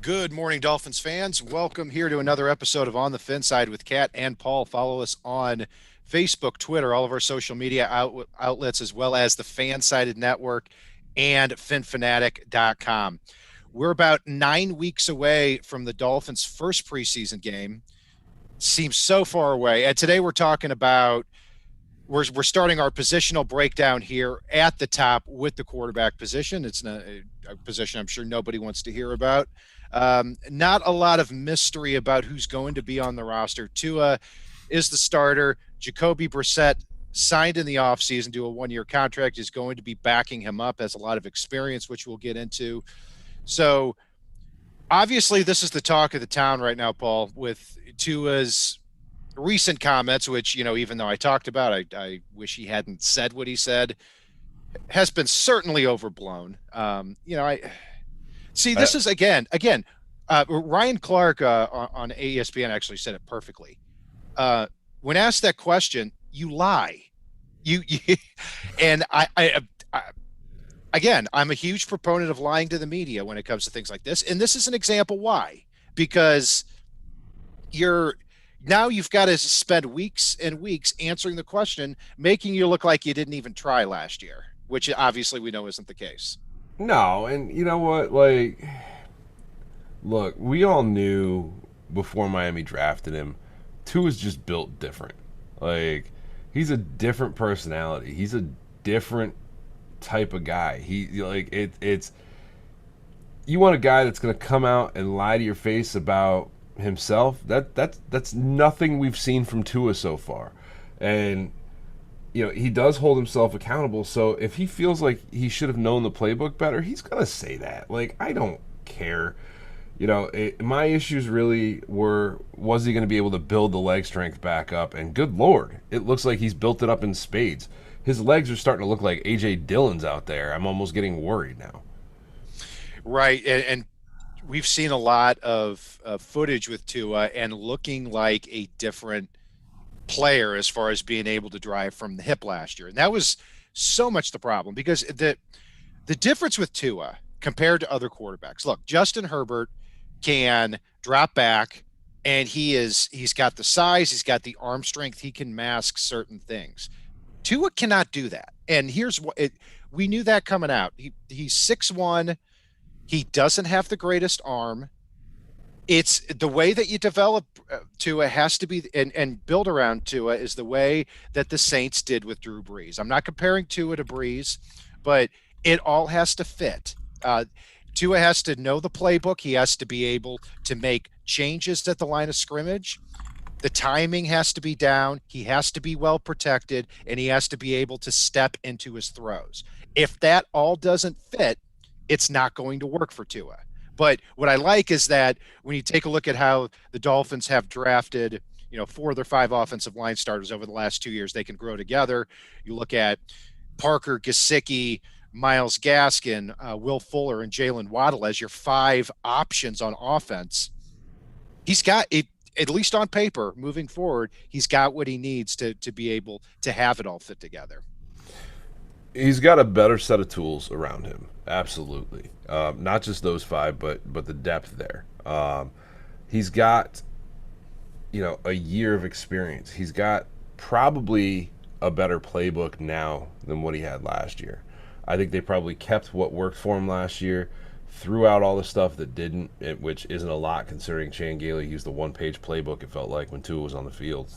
Good morning, Dolphins fans. Welcome here to another episode of On the FinSide with Kat and Paul. Follow us on Facebook, Twitter, all of our social media outlets, as well as the FanSided Network and FinFanatic.com. We're about 9 weeks away from the Dolphins' first preseason game. Seems so far away. And today we're talking about we're starting our positional breakdown here at the top with the quarterback position. It's not a position I'm sure nobody wants to hear about. Not a lot of mystery about who's going to be on the roster. Tua is the starter. Jacoby Brissett signed in the offseason to a one-year contract, is going to be backing him up, has a lot of experience, which we'll get into. So obviously this is the talk of the town right now, Paul, with Tua's recent comments, which, even though I talked about, I wish he hadn't said what he said, has been certainly overblown. I see I, this is again, Ryan Clark on ESPN actually said it perfectly. When asked that question, you lie. You and I again, I'm a huge proponent of lying to the media when it comes to things like this. And this is an example why, because you're now you've got to spend weeks and weeks answering the question, making you look like you didn't even try last year, which obviously we know isn't the case. no, and you know what? Look, we all knew before Miami drafted him, Tua's just built different. Like, he's a different personality. He's a different type of guy. It's you want a guy that's going to come out and lie to your face about himself. That's nothing we've seen from Tua so far, and he does hold himself accountable. So if he feels like he should have known the playbook better, he's gonna say that. Like, I don't care. My issues really were, was he going to be able to build the leg strength back up? And good Lord, it looks like he's built it up in spades. His legs are starting to look like A.J. Dillon's out there. I'm almost getting worried now. Right. And we've seen a lot of footage with Tua and looking like a different player as far as being able to drive from the hip last year. And that was so much the problem, because the difference with Tua compared to other quarterbacks, look, Justin Herbert can drop back, and he's got the size, he's got the arm strength, he can mask certain things. Tua cannot do that. And here's what we knew that coming out. He's 6'1". He doesn't have the greatest arm. It's the way that you develop Tua has to be and build around Tua is the way that the Saints did with Drew Brees. I'm not comparing Tua to Brees, but it all has to fit. Tua has to know the playbook. He has to be able to make changes at the line of scrimmage. The timing has to be down. He has to be well protected, and he has to be able to step into his throws. If that all doesn't fit, it's not going to work for Tua. But what I like is that when you take a look at how the Dolphins have drafted, 4 of their 5 offensive line starters over the last 2 years, they can grow together. You look at Parker, Kosicki, Myles Gaskin, Will Fuller, and Jalen Waddle as your 5 options on offense. He's got it, at least on paper, moving forward, he's got what he needs to be able to have it all fit together. He's got a better set of tools around him. Absolutely, not just those 5, but the depth there. He's got a year of experience. He's got probably a better playbook now than what he had last year. I think they probably kept what worked for him last year, threw out all the stuff that didn't, which isn't a lot considering Chan Gailey used the one-page playbook, it felt like, when Tua was on the field.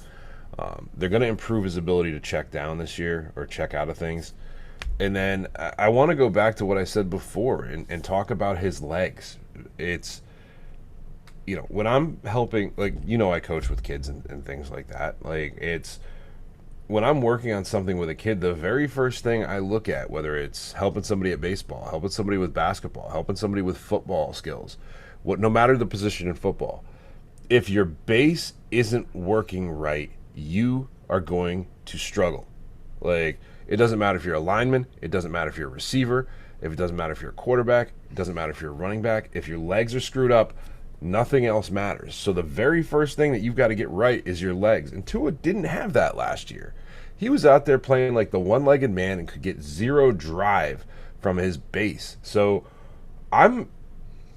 They're going to improve his ability to check down this year or check out of things. And then I want to go back to what I said before and talk about his legs. It's, when I'm helping, I coach with kids and things like that. It's when I'm working on something with a kid, the very first thing I look at, whether it's helping somebody at baseball, helping somebody with basketball, helping somebody with football skills, no matter the position in football, if your base isn't working right, you are going to struggle. It doesn't matter if you're a lineman, it doesn't matter if you're a receiver, it doesn't matter if you're a quarterback, it doesn't matter if you're a running back. If your legs are screwed up, nothing else matters. So the very first thing that you've got to get right is your legs. And Tua didn't have that last year. He was out there playing like the one-legged man and could get zero drive from his base. So I'm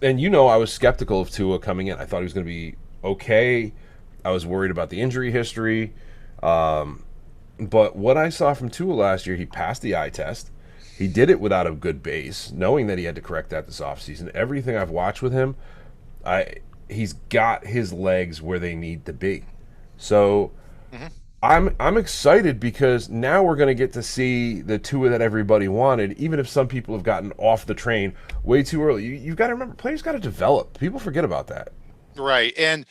and you know, I was skeptical of Tua coming in. I thought he was going to be okay. I was worried about the injury history. Um, but what I saw from Tua last year, he passed the eye test. He did it without a good base, knowing that he had to correct that this offseason. Everything I've watched with him, I he's got his legs where they need to be. So Mhm. I'm excited because now we're going to get to see the Tua that everybody wanted, even if some people have gotten off the train way too early. You've got to remember, players got to develop. People forget about that. Right. And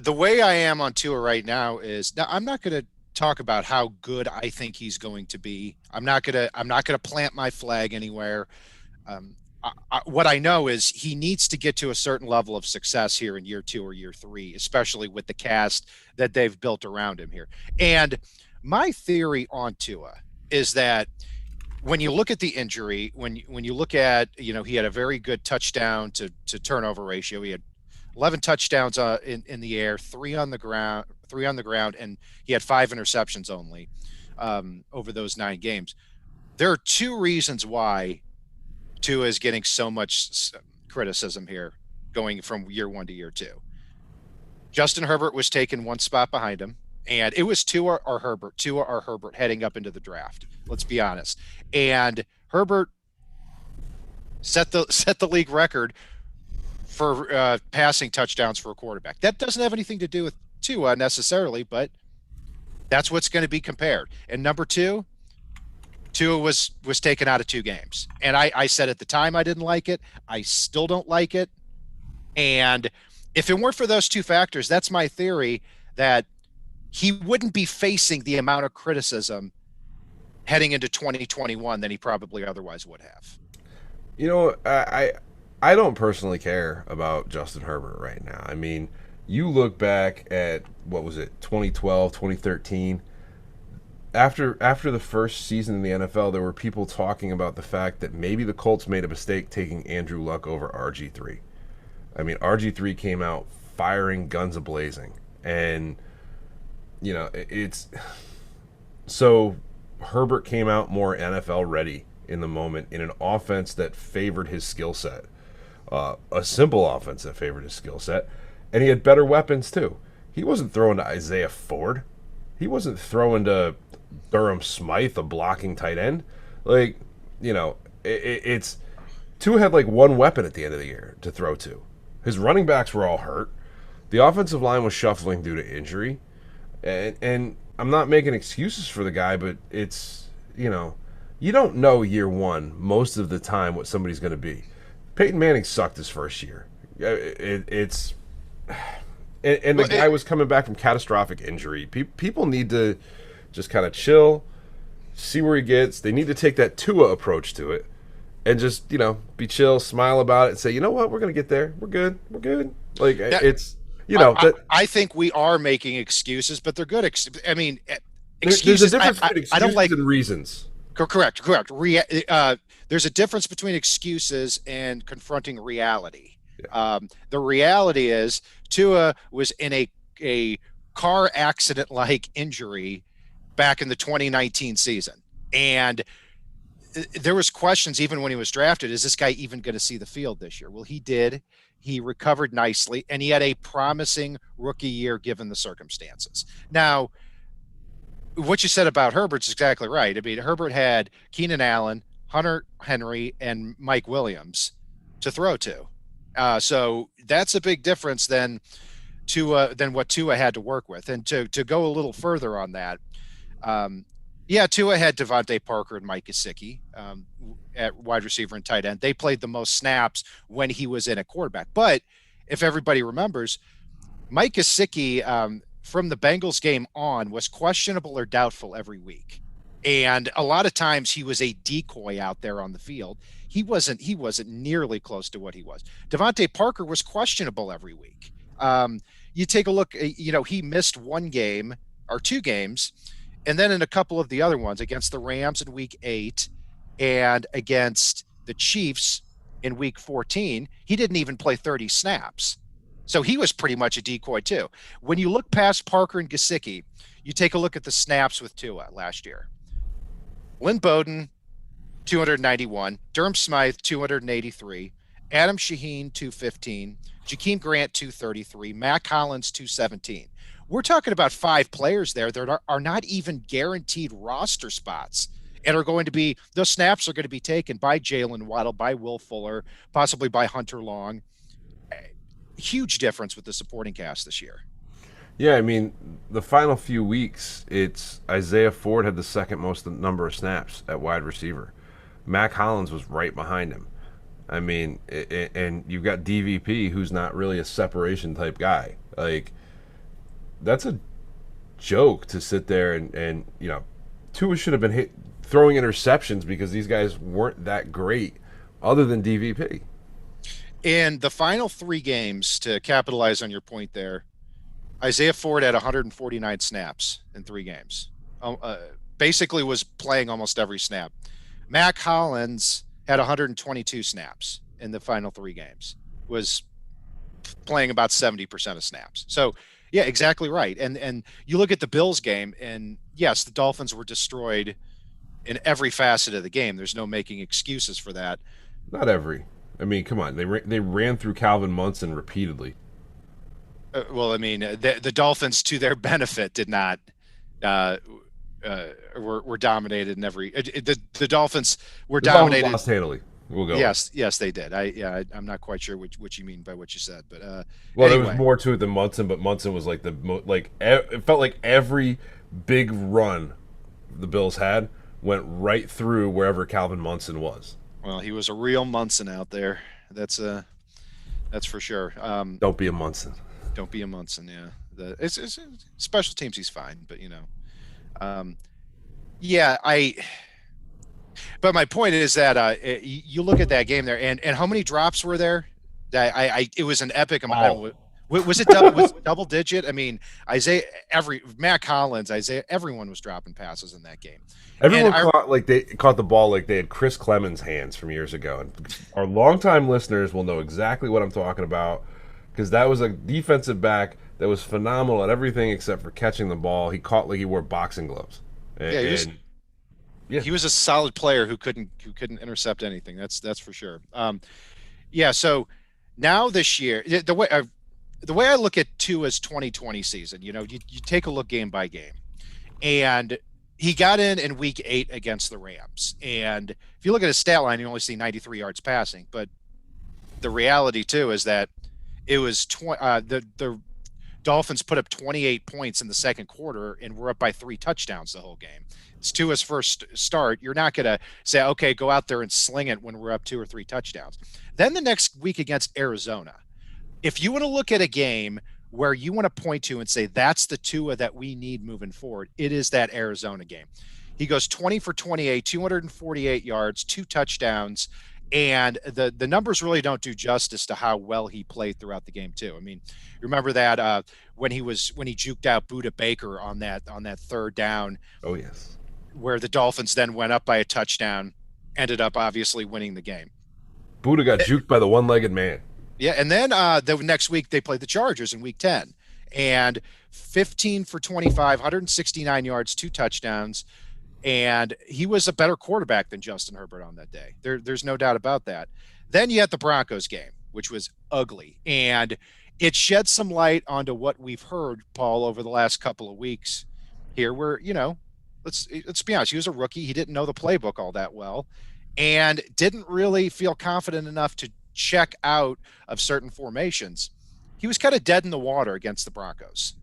the way I am on tour right now is now I'm not going to talk about how good I think he's going to be. I'm not going to plant my flag anywhere. What I know is he needs to get to a certain level of success here in year 2 or year 3, especially with the cast that they've built around him here. And my theory on Tua is that when you look at the injury, when you look at, he had a very good touchdown to turnover ratio. He had 11 touchdowns in the air, three on the ground, and he had 5 interceptions only over those 9 games. There are 2 reasons why Tua is getting so much criticism here, going from year 1 to year 2. Justin Herbert was taken 1 spot behind him, and it was Tua or Herbert heading up into the draft. Let's be honest. And Herbert set the league record for passing touchdowns for a quarterback. That doesn't have anything to do with Tua necessarily, but that's what's going to be compared. And number 2, Tua was taken out of 2 games. And I said at the time I didn't like it. I still don't like it. And if it weren't for those 2 factors, that's my theory that he wouldn't be facing the amount of criticism heading into 2021 than he probably otherwise would have. You know, I don't personally care about Justin Herbert right now. I mean, you look back at what was it, 2012, 2013. After the first season in the NFL, there were people talking about the fact that maybe the Colts made a mistake taking Andrew Luck over RG3. I mean, RG3 came out firing guns a-blazing. And, it's so Herbert came out more NFL ready in the moment in an offense that favored his skill set, a simple offense that favored his skill set, and he had better weapons too. He wasn't throwing to Isaiah Ford. He wasn't throwing to Durham Smythe, a blocking tight end. Like, it's Tua had like one weapon at the end of the year to throw to. His running backs were all hurt. The offensive line was shuffling due to injury. And I'm not making excuses for the guy, but it's, you don't know year 1 most of the time what somebody's going to be. Peyton Manning sucked his first year. It's and the guy was coming back from catastrophic injury. People need to just kind of chill, see where he gets. They need to take that Tua approach to it and just, be chill, smile about it, and say, you know what, we're going to get there. We're good. We're good. Like, it's, I think we are making excuses, but they're good. I mean, there's a excuses. difference between I don't excuses like. and reasons. Correct. There's a difference between excuses and confronting reality. Yeah. The reality is Tua was in a car accident-like injury back in the 2019 season, and there was questions even when he was drafted. Is this guy even going to see the field this year? Well, he did. He recovered nicely, and he had a promising rookie year given the circumstances. Now, what you said about Herbert's exactly right. I mean, Herbert had Keenan Allen, Hunter Henry, and Mike Williams to throw to. So that's a big difference than what Tua had to work with. And to go a little further on that, Tua had Devonte Parker and Mike Kosicki at wide receiver and tight end. They played the most snaps when he was in a quarterback. But if everybody remembers, Mike Kosicki from the Bengals game on was questionable or doubtful every week. And a lot of times he was a decoy out there on the field. He wasn't nearly close to what he was. Devonte Parker was questionable every week. You take a look, he missed 1 game or 2 games. And then in a couple of the other ones against the Rams in week 8 and against the Chiefs in week 14, he didn't even play 30 snaps. So he was pretty much a decoy too. When you look past Parker and Kosicki, you take a look at the snaps with Tua last year. Lynn Bowden, 291, Durham Smythe, 283, Adam Shaheen 215, Jakeem Grant 233, Matt Collins 217. We're talking about five players there that are not even guaranteed roster spots and are going to be, those snaps are going to be taken by Jalen Waddle, by Will Fuller, possibly by Hunter Long. Huge difference with the supporting cast this year. Yeah, I mean, the final few weeks, it's Isaiah Ford had the second most number of snaps at wide receiver. Mac Hollins was right behind him. I mean, and you've got DVP, who's not really a separation type guy. Like, that's a joke to sit there and Tua should have been throwing interceptions because these guys weren't that great other than DVP. In the final three games, to capitalize on your point there, Isaiah Ford had 149 snaps in three games. Basically was playing almost every snap. Mac Hollins had 122 snaps in the final three games, was playing about 70% of snaps. So, yeah, exactly right. And you look at the Bills game, and yes, the Dolphins were destroyed in every facet of the game. There's no making excuses for that. Not every. I mean, come on. They ran through Calvin Munson repeatedly. Well, I mean, the Dolphins, to their benefit, did not uh, were dominated in every. The Dolphins were dominated. Dolphins lost handily. We'll go. Yes, they did. I'm not quite sure what you mean by what you said, but well, anyway. there was more to it than Munson, but Munson was like it felt like every big run the Bills had went right through wherever Calvin Munson was. Well, he was a real Munson out there. That's for sure. Don't be a Munson. Don't be a Munson. Yeah, it's special teams. He's fine, but yeah, But my point is that you look at that game there, and how many drops were there? It was an epic amount. Oh. Was it double digit? I mean, Matt Collins, everyone was dropping passes in that game. Everyone caught the ball like they had Chris Clemens' hands from years ago. And our longtime listeners will know exactly what I'm talking about because that was a defensive back that was phenomenal at everything except for catching the ball. He caught like he wore boxing gloves. He was a solid player who couldn't intercept anything. That's for sure. Yeah. So now this year, the way I look at Tua's 2020 season, you take a look game by game, and he got in week 8 against the Rams. And if you look at his stat line, you only see 93 yards passing. But the reality too is that it was the Dolphins put up 28 points in the second quarter and were up by 3 touchdowns the whole game. It's Tua's first start. You're not going to say, okay, go out there and sling it when we're up 2 or 3 touchdowns. Then the next week against Arizona, if you want to look at a game where you want to point to and say, that's the Tua that we need moving forward, it is that Arizona game. He goes 20 for 28, 248 yards, 2 touchdowns. And the numbers really don't do justice to how well he played throughout the game too. I mean, remember that when he juked out Budda Baker on that third down. Oh yes. Where the Dolphins then went up by a touchdown, ended up obviously winning the game. Budda got juked by the one-legged man. Yeah, and then the next week they played the Chargers in week 10, and 15 for 25, 169 yards, 2 touchdowns. And he was a better quarterback than Justin Herbert on that day. There's no doubt about that. Then you had the Broncos game, which was ugly. And it shed some light onto what we've heard, Paul, over the last couple of weeks here where, let's be honest, he was a rookie. He didn't know the playbook all that well and didn't really feel confident enough to check out of certain formations. He was kind of dead in the water against the Broncos.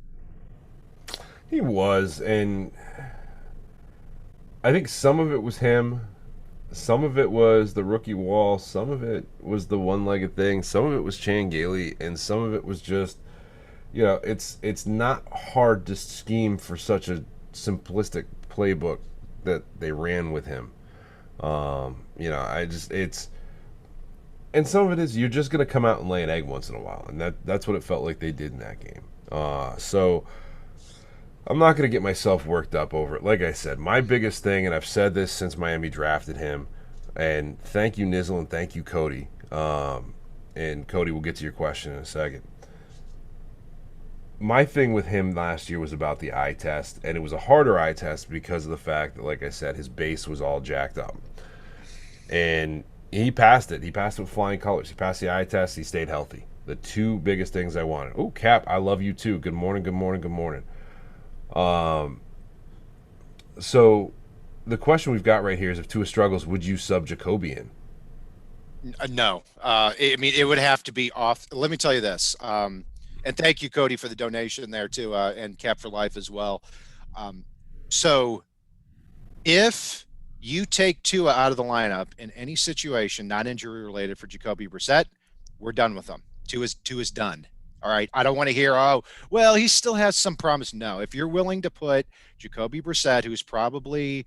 He was, and I think some of it was him, some of it was the rookie wall, some of it was the one-legged thing, some of it was Chan Gailey, and some of it was just, it's not hard to scheme for such a simplistic playbook that they ran with him. And some of it is you're just going to come out and lay an egg once in a while, and that's what it felt like they did in that game. So I'm not going to get myself worked up over it. Like I said, my biggest thing, and I've said this since Miami drafted him, and thank you, Nizzle, and thank you, Cody. And Cody, we'll get to your question in a second. My thing with him last year was about the eye test, and it was a harder eye test because of the fact that, like I said, his base was all jacked up. And He passed it. He passed it with flying colors. He passed the eye test. He stayed healthy. The two biggest things I wanted. Oh, Cap, I love you too. Good morning, good morning, good morning. Um, so the question we've got right here is if Tua struggles, would you sub Jacoby in? No, I mean it would have to be off. Let me tell you this, and thank you, Cody, for the donation there too, and Cap for Life as well. Um, so if you take Tua out of the lineup in any situation, not injury related, for Jacoby Brissett, we're done with him. Tua's done. All right. I don't want to hear, oh, well, he still has some promise. No, if you're willing to put Jacoby Brissett, who's probably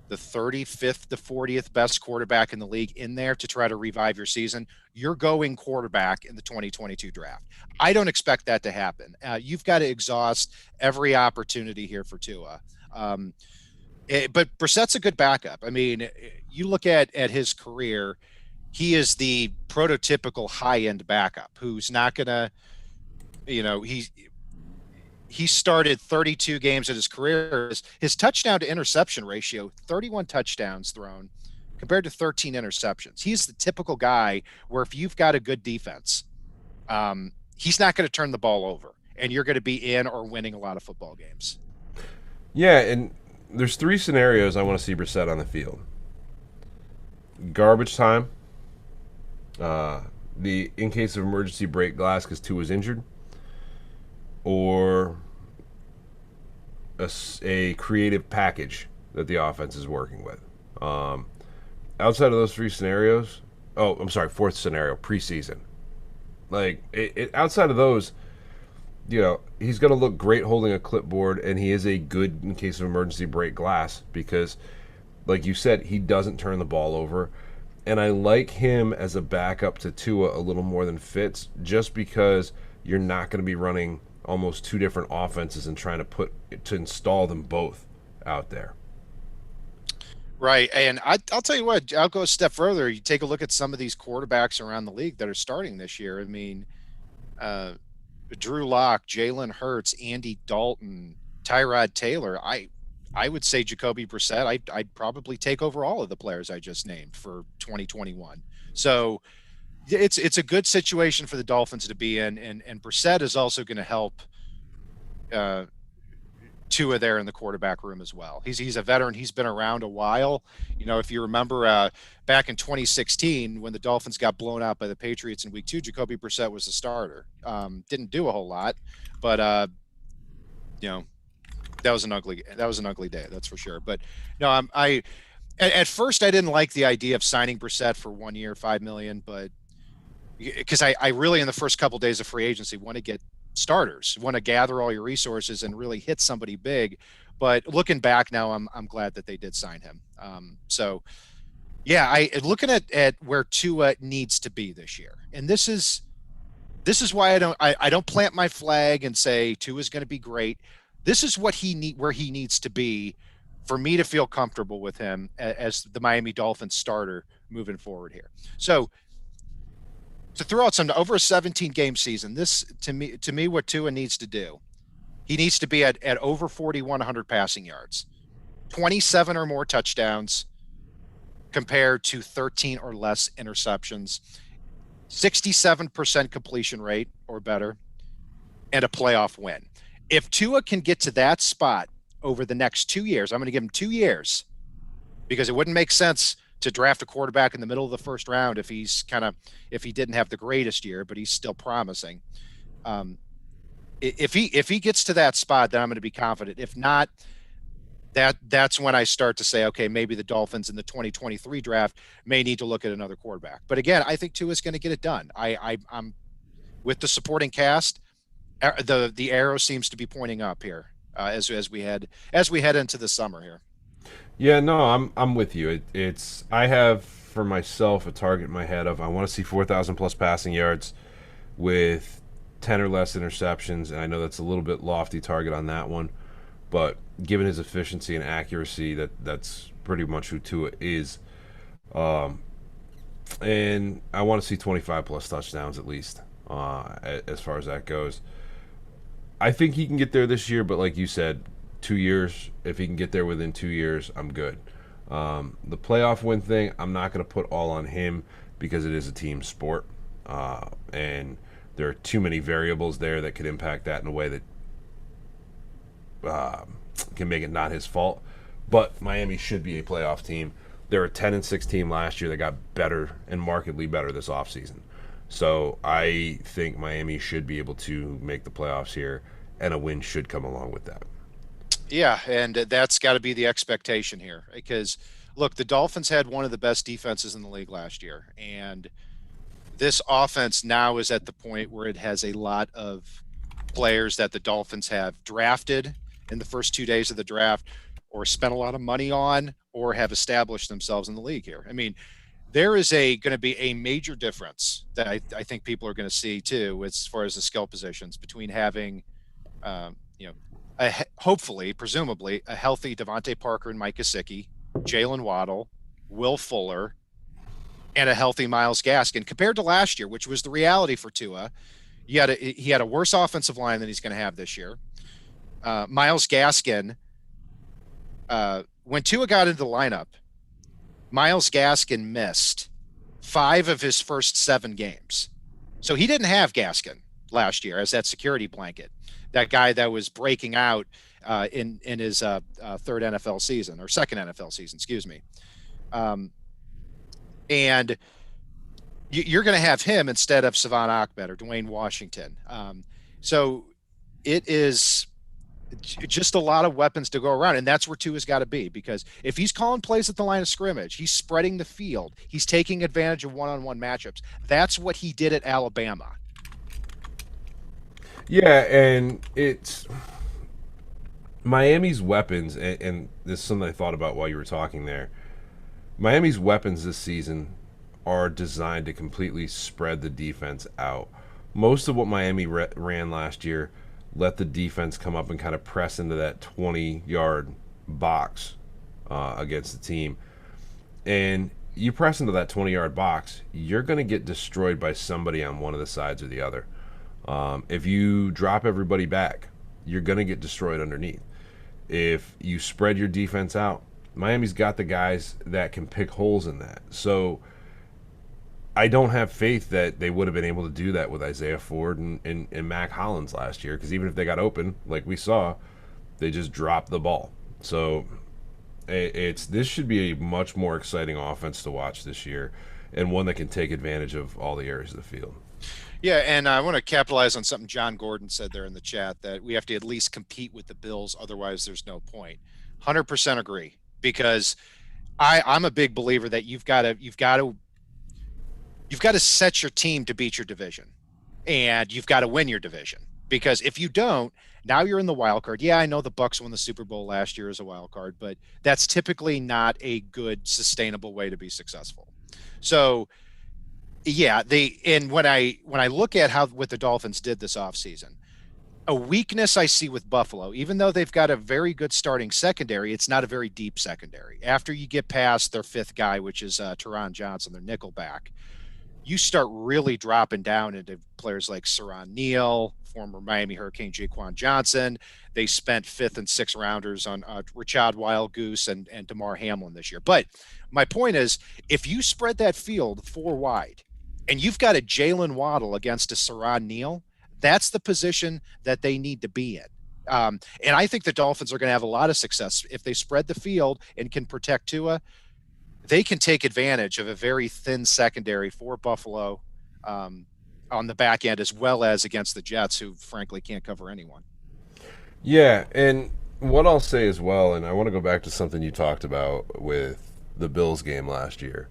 the 35th to 40th best quarterback in the league, in there to try to revive your season, you're going quarterback in the 2022 draft. I don't expect that to happen. You've got to exhaust every opportunity here for Tua. But Brissett's a good backup. I mean, you look at his career, he is the prototypical high end backup who's not going to, he started 32 games in his career. His touchdown to interception ratio, 31 touchdowns thrown compared to 13 interceptions. He's the typical guy where if you've got a good defense, he's not going to turn the ball over, and you're going to be in or winning a lot of football games. Yeah, and there's three scenarios I want to see Brissett on the field. Garbage time, the in case of emergency break glass because Tua was injured, or a creative package that the offense is working with. Outside of those three scenarios, oh, I'm sorry, fourth scenario, preseason. Like, outside of those, he's going to look great holding a clipboard, and he is a good, in case of emergency, break glass because, like you said, he doesn't turn the ball over. And I like him as a backup to Tua a little more than Fitz just because you're not going to be running almost two different offenses and trying to install them both out there. Right. And I'll tell you what, I'll go a step further. You take a look at some of these quarterbacks around the league that are starting this year. I mean, Drew Lock, Jalen Hurts, Andy Dalton, Tyrod Taylor. I would say Jacoby Brissett. I'd probably take over all of the players I just named for 2021. So it's a good situation for the Dolphins to be in, and Brissett is also going to help Tua there in the quarterback room as well. He's a veteran. He's been around a while. If you remember back in 2016 when the Dolphins got blown out by the Patriots in Week 2, Jacoby Brissett was the starter. Didn't do a whole lot, but that was an ugly day, that's for sure. But no, at first I didn't like the idea of signing Brissett for 1 year, $5 million, but because I really in the first couple of days of free agency want to get starters, want to gather all your resources and really hit somebody big. But looking back now, I'm glad that they did sign him. So yeah, looking at where Tua needs to be this year, and this is why I don't plant my flag and say Tua is going to be great. This is what where he needs to be for me to feel comfortable with him as the Miami Dolphins starter moving forward here. So to throw out some over a 17 game season, this to me what Tua needs to do, he needs to be at over 4,100 passing yards, 27 or more touchdowns compared to 13 or less interceptions, 67% completion rate or better, and a playoff win. If Tua can get to that spot over the next 2 years, I'm going to give him 2 years because it wouldn't make sense to draft a quarterback in the middle of the first round if he didn't have the greatest year, but he's still promising. If he gets to that spot, then I'm going to be confident. If not, that's when I start to say, okay, maybe the Dolphins in the 2023 draft may need to look at another quarterback. But again, I think Tua is going to get it done. I'm with the supporting cast. The arrow seems to be pointing up here as we head into the summer here. Yeah, no, I'm with you. I have for myself a target in my head of I want to see 4,000 plus passing yards with 10 or less interceptions, and I know that's a little bit lofty target on that one, but given his efficiency and accuracy, that's pretty much who Tua is. And I want to see 25 plus touchdowns at least as far as that goes. I think he can get there this year, but like you said, 2 years. If he can get there within 2 years, I'm good. The playoff win thing, I'm not going to put all on him because it is a team sport, and there are too many variables there that could impact that in a way that can make it not his fault. But Miami should be a playoff team. They're a 10-6 team last year. They got better and markedly better this offseason. So I think Miami should be able to make the playoffs here, and a win should come along with that. Yeah, and that's got to be the expectation here because look, the Dolphins had one of the best defenses in the league last year, and this offense now is at the point where it has a lot of players that the Dolphins have drafted in the first 2 days of the draft or spent a lot of money on or have established themselves in the league here. I mean, there is a going to be a major difference that I think people are going to see too as far as the skill positions between having you know hopefully presumably a healthy Devonte Parker and Mike Kosicki, Jalen Waddle, Will Fuller, and a healthy Myles Gaskin compared to last year, which was the reality for Tua. He had a worse offensive line than he's going to have this year. Myles Gaskin, when Tua got into the lineup, Myles Gaskin missed 5 of his first 7 games. So he didn't have Gaskin last year as that security blanket, that guy that was breaking out in his third NFL season or second NFL season, excuse me. And you're going to have him instead of Saron Ahmed or Dwayne Washington. So it is just a lot of weapons to go around, and that's where Tua's got to be, because if he's calling plays at the line of scrimmage, he's spreading the field, he's taking advantage of one-on-one matchups. That's what he did at Alabama. Yeah, and it's Miami's weapons, and this is something I thought about while you were talking there. Miami's weapons this season are designed to completely spread the defense out. Most of what Miami ran last year let the defense come up and kind of press into that 20-yard box against the team. And you press into that 20-yard box, you're going to get destroyed by somebody on one of the sides or the other. If you drop everybody back, you're going to get destroyed underneath. If you spread your defense out, Miami's got the guys that can pick holes in that. So I don't have faith that they would have been able to do that with Isaiah Ford and Mac Hollins last year, because even if they got open, like we saw, they just dropped the ball. So this should be a much more exciting offense to watch this year, and one that can take advantage of all the areas of the field. Yeah, and I want to capitalize on something John Gordon said there in the chat, that we have to at least compete with the Bills, otherwise there's no point. 100% agree, because I'm a big believer that you've got to set your team to beat your division, and you've got to win your division, because if you don't, now you're in the wild card. Yeah, I know the Bucs won the Super Bowl last year as a wild card, but that's typically not a good, sustainable way to be successful. So yeah, when I look at what the Dolphins did this offseason, a weakness I see with Buffalo, even though they've got a very good starting secondary, it's not a very deep secondary. After you get past their 5th guy, which is Taron Johnson, their nickelback, you start really dropping down into players like Saron Neil, former Miami Hurricane Jaquan Johnson. They spent 5th and 6th rounders on Rashad Wildgoose and DeMar Hamlin this year. But my point is, if you spread that field 4 wide, and you've got a Jalen Waddle against a Saron Neil, that's the position that they need to be in. And I think the Dolphins are going to have a lot of success if they spread the field and can protect Tua. They can take advantage of a very thin secondary for Buffalo on the back end, as well as against the Jets, who frankly can't cover anyone. Yeah, and what I'll say as well, and I want to go back to something you talked about with the Bills game last year.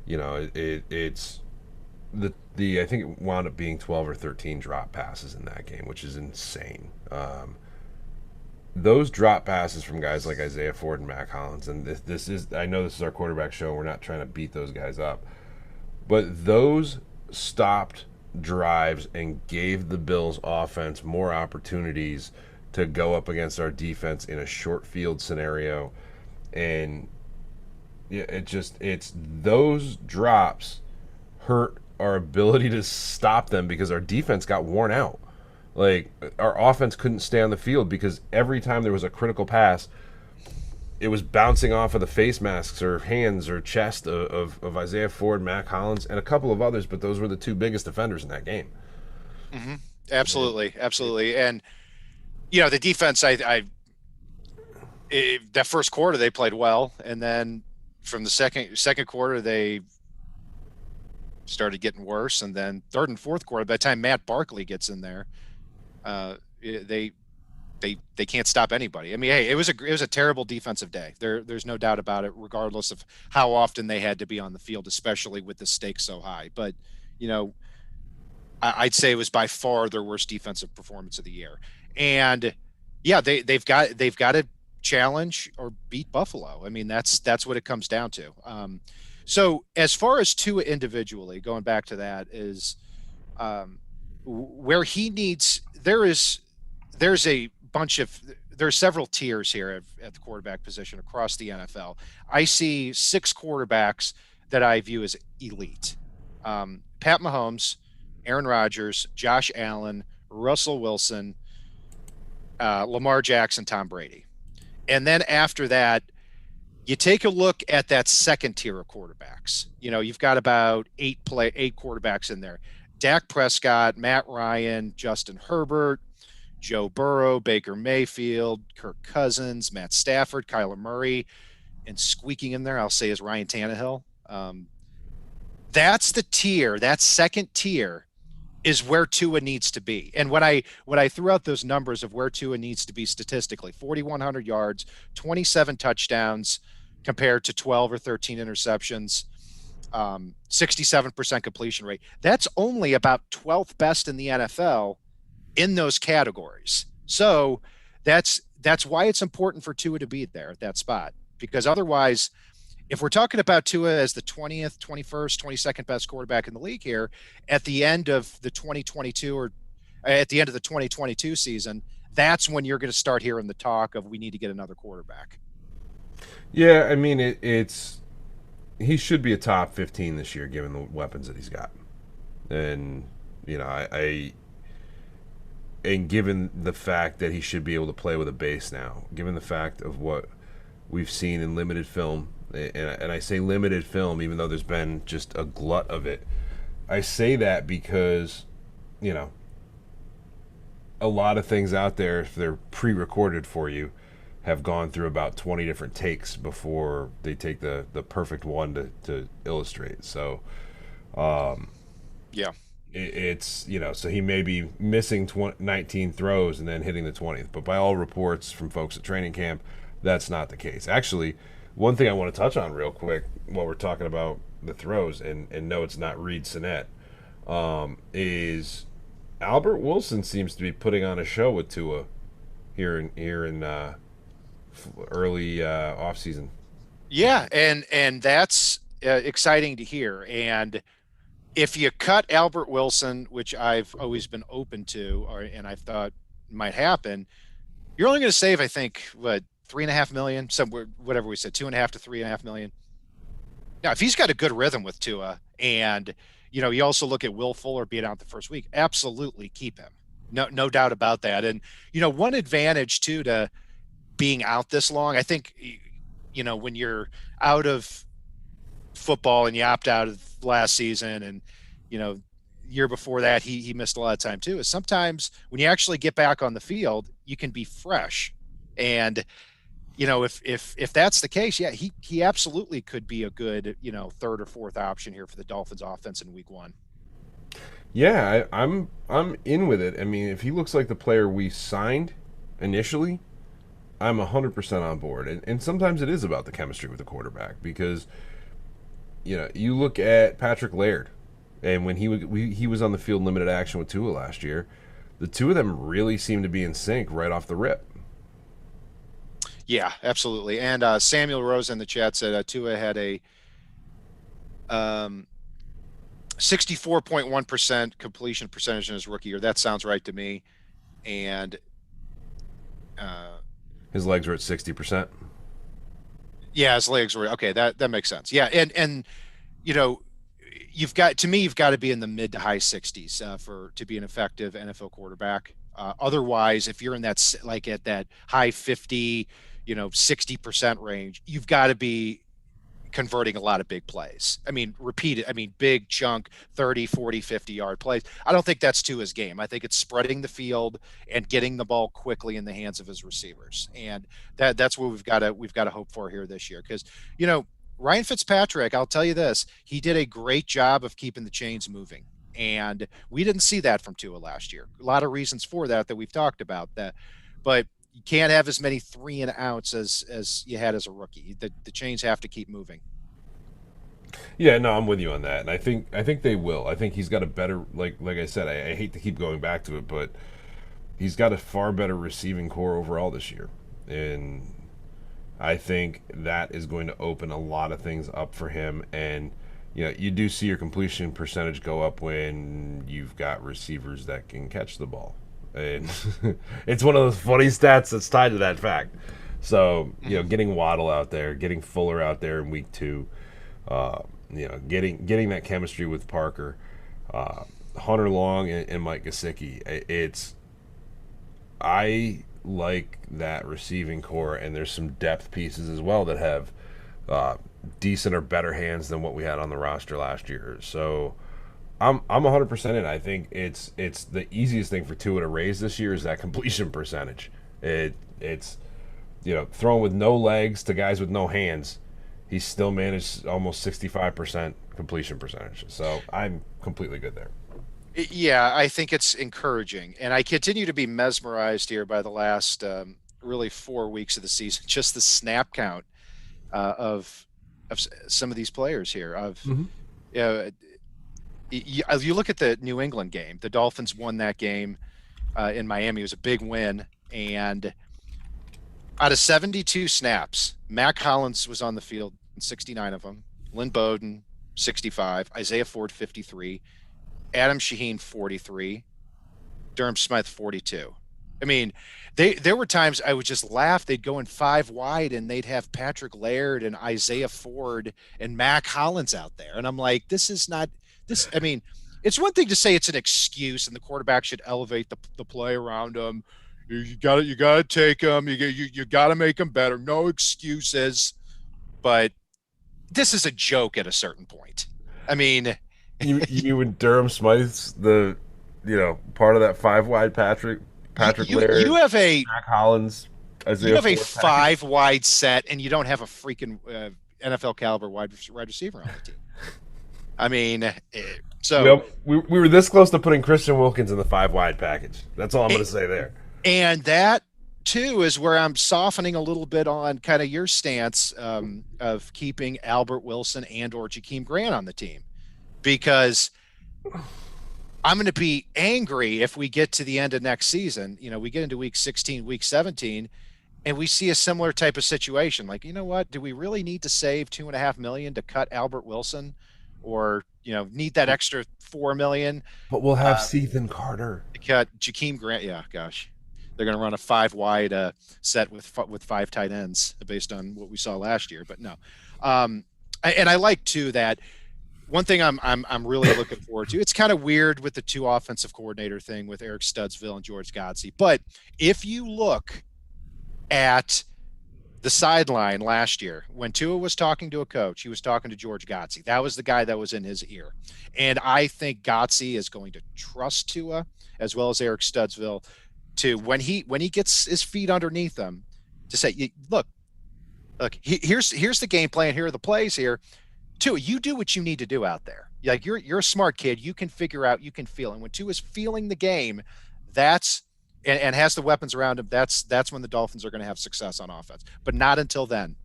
You know, it's I think it wound up being 12 or 13 drop passes in that game, which is insane. Those drop passes from guys like Isaiah Ford and Mac Hollins, and this is, I know this is our quarterback show, we're not trying to beat those guys up, but those stopped drives and gave the Bills offense more opportunities to go up against our defense in a short field scenario. And yeah, it's those drops hurt our ability to stop them because our defense got worn out. Like, our offense couldn't stay on the field because every time there was a critical pass, it was bouncing off of the face masks or hands or chest of Isaiah Ford, Mac Hollins, and a couple of others, but those were the two biggest defenders in that game. Hmm. And Absolutely, it, absolutely. And the defense, that first quarter they played well, and then from the second quarter they started getting worse, and then third and fourth quarter, by the time Matt Barkley gets in there, they they can't stop anybody. I mean, hey, it was a terrible defensive day. There's no doubt about it, regardless of how often they had to be on the field, especially with the stakes so high. But you know, I'd say it was by far their worst defensive performance of the year. And yeah, they've got to challenge or beat Buffalo. I mean, that's what it comes down to. So as far as Tua individually, going back to that, is where he needs there's a bunch of there's several tiers here at the quarterback position across the NFL. I see six quarterbacks that I view as elite. Pat Mahomes, Aaron Rodgers, Josh Allen, Russell Wilson, Lamar Jackson, Tom Brady. And then after that, you take a look at that second tier of quarterbacks. You've got about eight quarterbacks in there. Dak Prescott, Matt Ryan, Justin Herbert, Joe Burrow, Baker Mayfield, Kirk Cousins, Matt Stafford, Kyler Murray, and squeaking in there, I'll say, is Ryan Tannehill. That's the tier. That second tier is where Tua needs to be. And when I threw out those numbers of where Tua needs to be statistically, 4,100 yards, 27 touchdowns compared to 12 or 13 interceptions, 67% completion rate. That's only about 12th best in the NFL in those categories. So that's why it's important for Tua to be there at that spot, because otherwise, if we're talking about Tua as the 20th, 21st, 22nd best quarterback in the league here at the end of the 2022 or at the end of the 2022 season, that's when you're going to start hearing the talk of we need to get another quarterback. yeah, I mean it's he should be a top 15 this year given the weapons that he's got, and I and given the fact that he should be able to play with a base now, given the fact of what we've seen in limited film, and I say limited film even though there's been just a glut of it. I say that because, you know, a lot of things out there, if they're pre-recorded for you, have gone through about 20 different takes before they take the perfect one to illustrate. So, Yeah. it's, so he may be missing 19 throws and then hitting the 20th. But by all reports from folks at training camp, that's not the case. Actually, one thing I want to touch on real quick while we're talking about the throws, and no, it's not Reed Sinnett, is Albert Wilson seems to be putting on a show with Tua here in early off season. Yeah, and that's exciting to hear. And if you cut Albert Wilson, which I've always been open to, and I thought might happen, you're only going to save, I think, what, 3.5 million, somewhere, whatever we said, 2.5 to 3.5 million. Now, if he's got a good rhythm with Tua, and you also look at Will Fuller being out the first week, absolutely keep him. No doubt about that. And one advantage too to being out this long, I think, when you're out of football and you opt out of last season, and year before that he missed a lot of time too, is sometimes when you actually get back on the field, you can be fresh. And if that's the case, yeah, he absolutely could be a good third or fourth option here for the Dolphins offense in week 1. Yeah, I'm in with it. I mean, if he looks like the player we signed initially, I'm 100% on board. And sometimes it is about the chemistry with the quarterback, because you look at Patrick Laird, and when he was on the field in limited action with Tua last year, the two of them really seemed to be in sync right off the rip. Yeah, absolutely. And Samuel Rose in the chat said Tua had a 64.1% completion percentage in his rookie year. That sounds right to me. And his legs were at 60%. Yeah, his legs were okay. That makes sense. Yeah, and you've got to be in the mid to high 60s to be an effective NFL quarterback. Otherwise, if you're in that, like, at that high 50, 60% range, you've got to be converting a lot of big plays. I mean, repeated, I mean, big chunk 30, 40, 50-yard plays. I don't think that's to his game. I think it's spreading the field and getting the ball quickly in the hands of his receivers. And that's what we've got to hope for here this year. Because, Ryan Fitzpatrick, I'll tell you this, he did a great job of keeping the chains moving. And we didn't see that from Tua last year. A lot of reasons for that we've talked about that. But you can't have as many 3 and outs as you had as a rookie. The chains have to keep moving. Yeah, no, I'm with you on that, and I think they will. I think he's got a better, like I said, I hate to keep going back to it, but he's got a far better receiving core overall this year, and I think that is going to open a lot of things up for him. And you do see your completion percentage go up when you've got receivers that can catch the ball. And it's one of those funny stats that's tied to that fact. So, getting Waddle out there, getting Fuller out there in week 2, getting that chemistry with Parker, Hunter Long and Mike Gesicki. I like that receiving core, and there's some depth pieces as well that have decent or better hands than what we had on the roster last year. So I'm 100% in. I think it's the easiest thing for Tua to raise this year is that completion percentage. It's throwing with no legs to guys with no hands. He still managed almost 65% completion percentage. So I'm completely good there. Yeah, I think it's encouraging, and I continue to be mesmerized here by the last really 4 weeks of the season. Just the snap count of some of these players here. Mm-hmm. You look at the New England game. The Dolphins won that game in Miami. It was a big win, and out of 72 snaps, Mac Hollins was on the field in 69 of them. Lynn Bowden 65, Isaiah Ford 53, Adam Shaheen 43, Durham Smythe 42. I mean, there were times I would just laugh. They'd go in 5 wide and they'd have Patrick Laird and Isaiah Ford and Mac Hollins out there. And I'm like, this is not this. I mean, it's one thing to say it's an excuse and the quarterback should elevate the play around him. You got to take them. You got to make them better. No excuses. But this is a joke at a certain point. I mean, you and Durham Smythe's part of that 5 wide Patrick Laird. You have a Mac Hollins. Isaiah you have a Ford 5 wide set, and you don't have a freaking NFL caliber wide receiver on the team. I mean, so we were this close to putting Christian Wilkins in the 5 wide package. That's all I'm going to say there. And that, too, is where I'm softening a little bit on kind of your stance of keeping Albert Wilson and or Jakeem Grant on the team. Because I'm going to be angry if we get to the end of next season. We get into week 16, week 17, and we see a similar type of situation. Like, you know what? Do we really need to save $2.5 million to cut Albert Wilson, or need that extra $4 million? But we'll have Ethan Carter to cut Jakeem Grant. Yeah, gosh, they're going to run a 5 wide set with 5 tight ends based on what we saw last year. But no, and I like too that. One thing I'm really looking forward to. It's kind of weird with the 2 offensive coordinator thing with Eric Studsville and George Godsey. But if you look at the sideline last year, when Tua was talking to a coach, he was talking to George Godsey. That was the guy that was in his ear. And I think Godsey is going to trust Tua as well as Eric Studsville to when he gets his feet underneath him to say, look, here's the game plan. Here are the plays here. Tua, you do what you need to do out there. Like you're a smart kid. You can figure out, you can feel. And when Tua's feeling the game, that's and has the weapons around him, that's when the Dolphins are going to have success on offense. But not until then.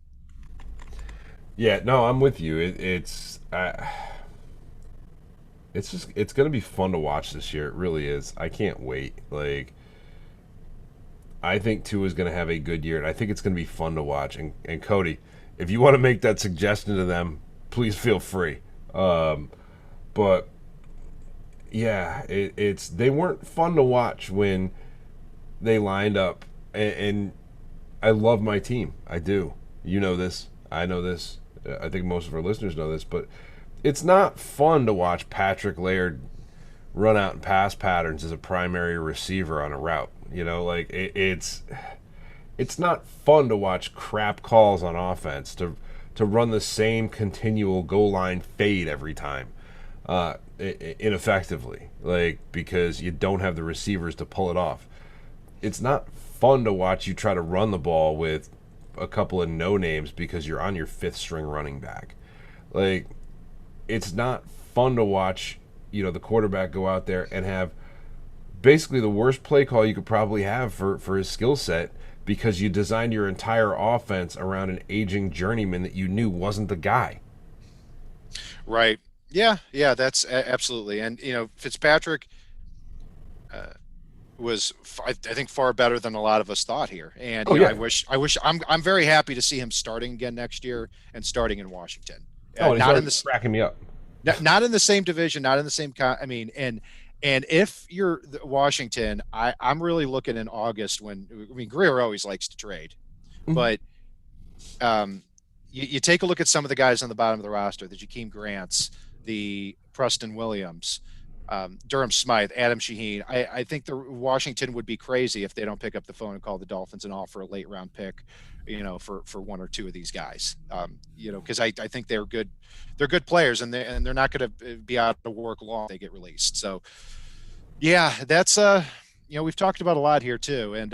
Yeah, no, I'm with you. It's going to be fun to watch this year. It really is. I can't wait. Like, I think Tua is going to have a good year, and I think it's going to be fun to watch. And Cody, if you want to make that suggestion to them, please feel free. But yeah, it's they weren't fun to watch when they lined up, and I love my team. I do. You know this. I know this. I think most of our listeners know this, but it's not fun to watch Patrick Laird run out in pass patterns as a primary receiver on a route. It's it's not fun to watch crap calls on offense to run the same continual goal line fade every time, ineffectively, like because you don't have the receivers to pull it off. It's not fun to watch you try to run the ball with a couple of no names because you're on your fifth string running back. Like, it's not fun to watch, the quarterback go out there and have basically the worst play call you could probably have for his skill set because you designed your entire offense around an aging journeyman that you knew wasn't the guy. Right. Yeah. Yeah. That's absolutely. And Fitzpatrick uh, was, I think, far better than a lot of us thought here. And Oh yeah. I'm very happy to see him starting again next year and starting in Washington. Oh, and he's Not in already this, cracking me up. not in the same division, not in the same. I mean, and if you're Washington, I'm really looking in August when Greer always likes to trade, Mhm. but you take a look at some of the guys on the bottom of the roster, the Jakeem Grants, the Preston Williams, Durham Smythe, Adam Shaheen. I think the Washington would be crazy if they don't pick up the phone and call the Dolphins and offer a late round pick, for one or two of these guys. Because I think they're good players, and they're not going to be out of work long if they get released. So yeah, that's we've talked about a lot here too, and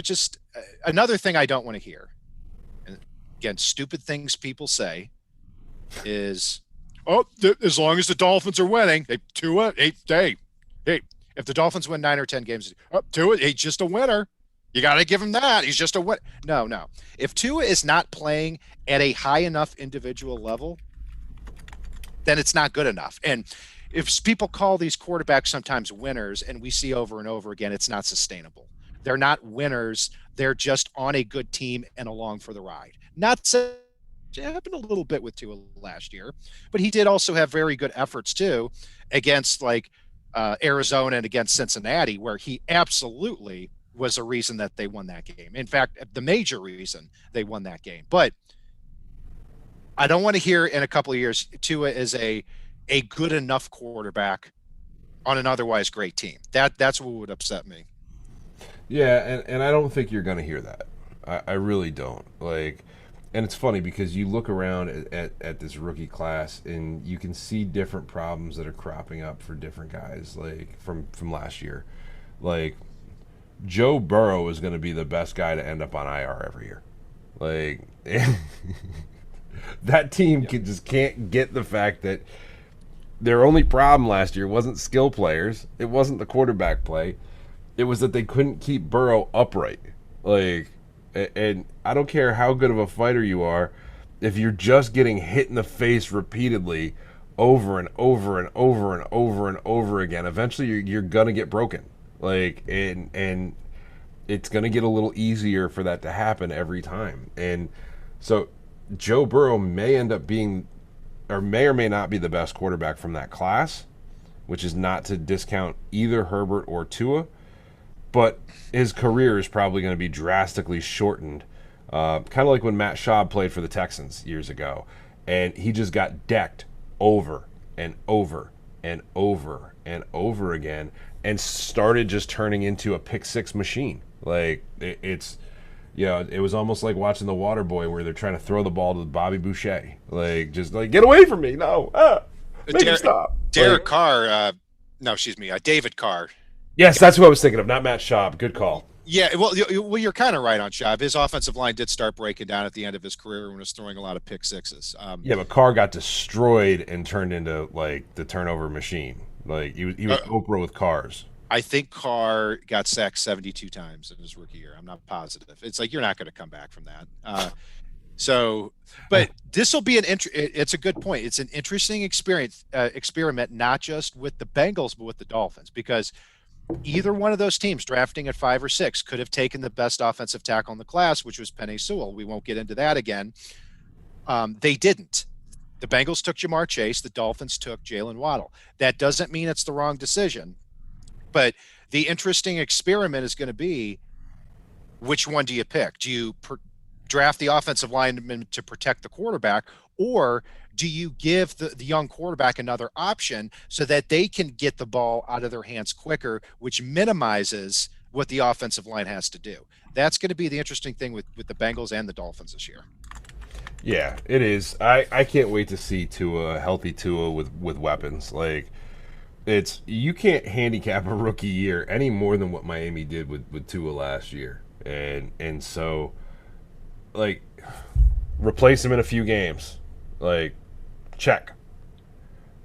just another thing I don't want to hear. And again, stupid things people say is, "Oh, as long as the Dolphins are winning, Tua, hey, if the Dolphins win 9 or 10 games, Tua, he's just a winner. You got to give him that. He's just a win." No, no. If Tua is not playing at a high enough individual level, then it's not good enough. And if people call these quarterbacks sometimes winners, and we see over and over again, it's not sustainable. They're not winners. They're just on a good team and along for the ride. Not so it happened a little bit with Tua last year, but he did also have very good efforts too against Arizona and against Cincinnati, where he absolutely was a reason that they won that game. In fact, the major reason they won that game. But I don't want to hear in a couple of years Tua is a good enough quarterback on an otherwise great team. That's what would upset me. Yeah, and I don't think you're going to hear that. I really don't. And it's funny because you look around at this rookie class and you can see different problems that are cropping up for different guys, like from last year. Like, Joe Burrow is going to be the best guy to end up on IR every year. Like, that team just can't get the fact that their only problem last year wasn't skill players. It wasn't the quarterback play. It was that they couldn't keep Burrow upright. And I don't care how good of a fighter you are, if you're just getting hit in the face repeatedly over and over and over and over and over again, eventually you're gonna get broken. And it's gonna get a little easier for that to happen every time. And so Joe Burrow may end up being, or may not be, the best quarterback from that class, which is not to discount either Herbert or Tua, but his career is probably going to be drastically shortened. Kind of like when Matt Schaub played for the Texans years ago, and he just got decked over and over and over and over again, and started just turning into a pick six machine. It was almost like watching The Water Boy, where they're trying to throw the ball to Bobby Boucher. Get away from me! No, make him stop. Derek Carr, no, excuse me, David Carr. Yes, that's who I was thinking of, not Matt Schaub. Good call. Yeah, well, you're kind of right on Schaub. His offensive line did start breaking down at the end of his career when he was throwing a lot of pick sixes. Yeah, but Carr got destroyed and turned into the turnover machine. He was Oprah with cars. I think Carr got sacked 72 times in his rookie year. I'm not positive. It's like you're not going to come back from that. But this will be it's a good point. It's an interesting experiment, not just with the Bengals, but with the Dolphins, because either one of those teams drafting at 5 or 6 could have taken the best offensive tackle in the class, which was Penei Sewell. We won't get into that again. They didn't. The Bengals took Jamar Chase. The Dolphins took Jalen Waddle. That doesn't mean it's the wrong decision. But the interesting experiment is going to be, which one do you pick? Do you draft the offensive lineman to protect the quarterback, or do you give the young quarterback another option so that they can get the ball out of their hands quicker, which minimizes what the offensive line has to do? That's going to be the interesting thing with the Bengals and the Dolphins this year. Yeah, it is. I can't wait to see Tua, healthy Tua with weapons. Like, it's you can't handicap a rookie year any more than what Miami did with Tua last year. And so, like, replace him in a few games. Like, check.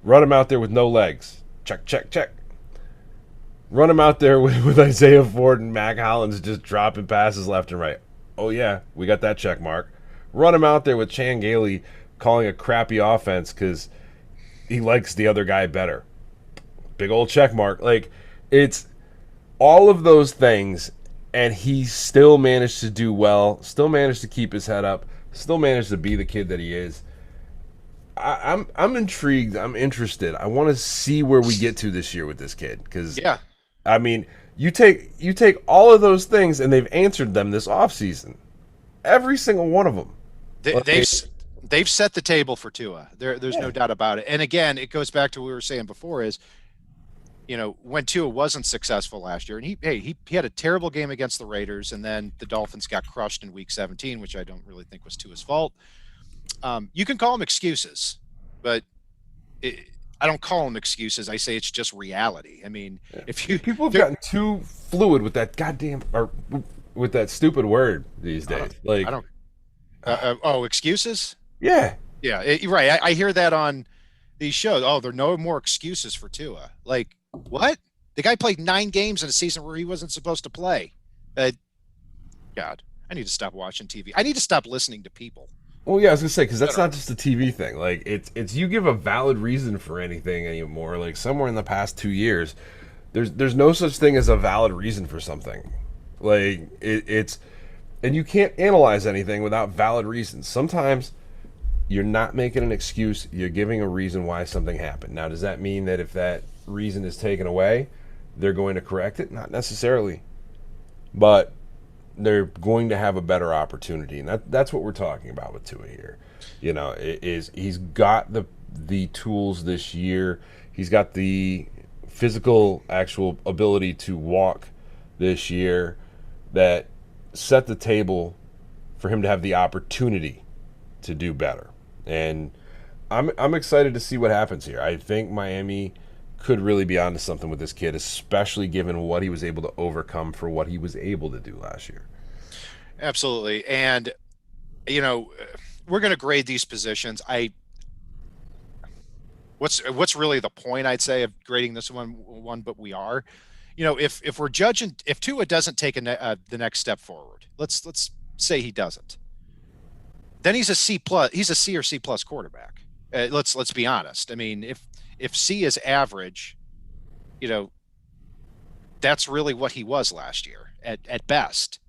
Run him out there with no legs. Check, check, check. Run him out there with Isaiah Ford and Mac Hollins just dropping passes left and right. Oh, yeah, we got that check mark. Run him out there with Chan Gailey calling a crappy offense because he likes the other guy better. Big old check mark. Like, it's all of those things, and he still managed to do well, still managed to keep his head up, still managed to be the kid that he is. I'm intrigued. I'm interested. I want to see where we get to this year with this kid because, Yeah. I mean, you take all of those things, and they've answered them this offseason. Every single one of them. They've set the table for Tua. There's no Yeah. doubt about it. And again, it goes back to what we were saying before is, when Tua wasn't successful last year, and he had a terrible game against the Raiders, and then the Dolphins got crushed in Week 17, which I don't really think was Tua's fault. You can call them excuses, but I don't call them excuses. I say it's just reality. I mean, if you People have gotten too fluid with that goddamn or with that stupid word these days. Like, I don't. Excuses? yeah, Yeah, you're right. I hear that on these shows. Oh, there are no more excuses for Tua. Like, what? The guy played 9 games in a season where he wasn't supposed to play. God, I need to stop watching TV. I need to stop listening to people. well, yeah, I was gonna say because that's not just a TV thing. Like, it's you give a valid reason for anything anymore. Like, somewhere in the past 2 years, there's no such thing as a valid reason for something. Like, it's and you can't analyze anything without valid reasons. Sometimes you're not making an excuse, you're giving a reason why something happened. Now, does that mean that if that reason is taken away, they're going to correct it? Not necessarily. But they're going to have a better opportunity. And that's what we're talking about with Tua here. He's got the tools this year. He's got the physical actual ability to walk this year that set the table for him to have the opportunity to do better. And I'm excited to see what happens here. I think Miami could really be onto something with this kid, especially given what he was able to overcome for what he was able to do last year. Absolutely. And we're going to grade these positions. What's really the point, I'd say, of grading this one, but we are. If we're judging, if Tua doesn't take the next step forward, let's say he doesn't, then he's a C plus. He's a C or C plus quarterback. Let's be honest. I mean, if C is average, that's really what he was last year at best.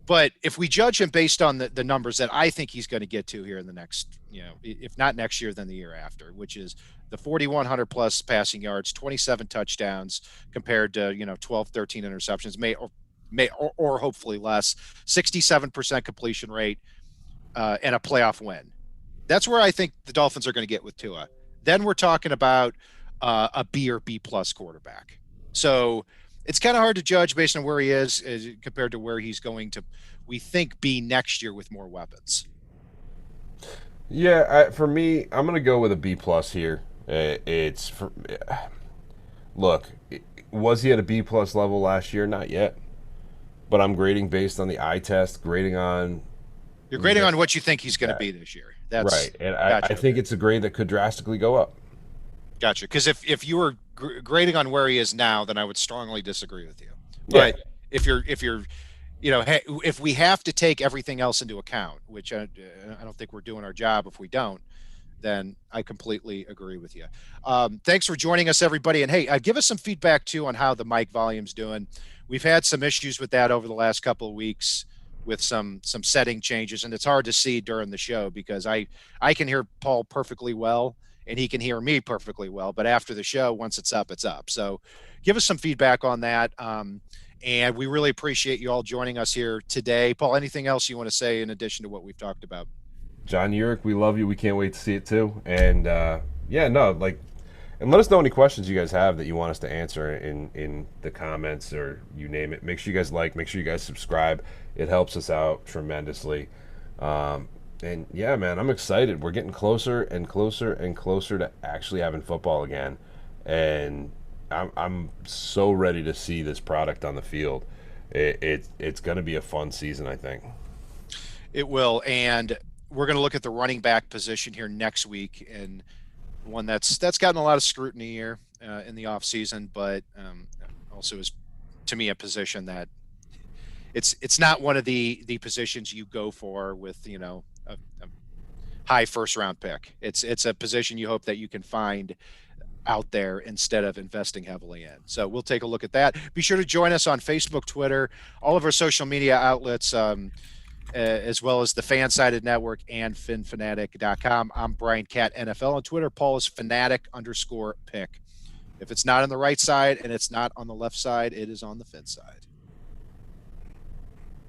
But if we judge him based on the numbers that I think he's going to get to here in the next, if not next year, then the year after, which is the 4,100 plus passing yards, 27 touchdowns compared to 12, 13 interceptions, or hopefully less, 67% completion rate, and a playoff win. That's where I think the Dolphins are going to get with Tua. Then we're talking about a B or B plus quarterback. So it's kind of hard to judge based on where he is compared to where he's going to, we think, be next year with more weapons. Yeah, for me, I'm going to go with a B plus here. Look, was he at a B plus level last year? Not yet. But I'm grading based on the eye test, grading on. You're grading on what you think he's going to be this year. That's right, and gotcha. I think it's a grade that could drastically go up. Gotcha. Because if you were grading on where he is now, then I would strongly disagree with you. Yeah. But if you're, hey, if we have to take everything else into account, which I don't think we're doing our job if we don't, then I completely agree with you. Thanks for joining us, everybody. And hey, give us some feedback too on how the mic volume's doing. We've had some issues with that over the last couple of weeks with some setting changes, and it's hard to see during the show because I can hear Paul perfectly well and he can hear me perfectly well, but after the show, once it's up, it's up. So give us some feedback on that. And we really appreciate you all joining us here today. Paul, anything else you want to say in addition to what we've talked about? John Urich, we love you. We can't wait to see it too. And And let us know any questions you guys have that you want us to answer in the comments or you name it. Make sure you guys like, make sure you guys subscribe. It helps us out tremendously. And yeah, man, I'm excited. We're getting closer and closer and closer to actually having football again. And I'm so ready to see this product on the field. It's going to be a fun season, I think. It will. And we're going to look at the running back position here next week, and one that's gotten a lot of scrutiny here in the offseason, but also is, to me, a position that it's not one of the positions you go for with, a high first round pick. It's a position you hope that you can find out there instead of investing heavily in. So we'll take a look at that. Be sure to join us on Facebook, Twitter, all of our social media outlets, as well as the FanSided Network and FinFanatic.com. I'm Brian Cat NFL on Twitter. Paul is Fanatic_pick. If it's not on the right side and it's not on the left side, it is on the Fin side.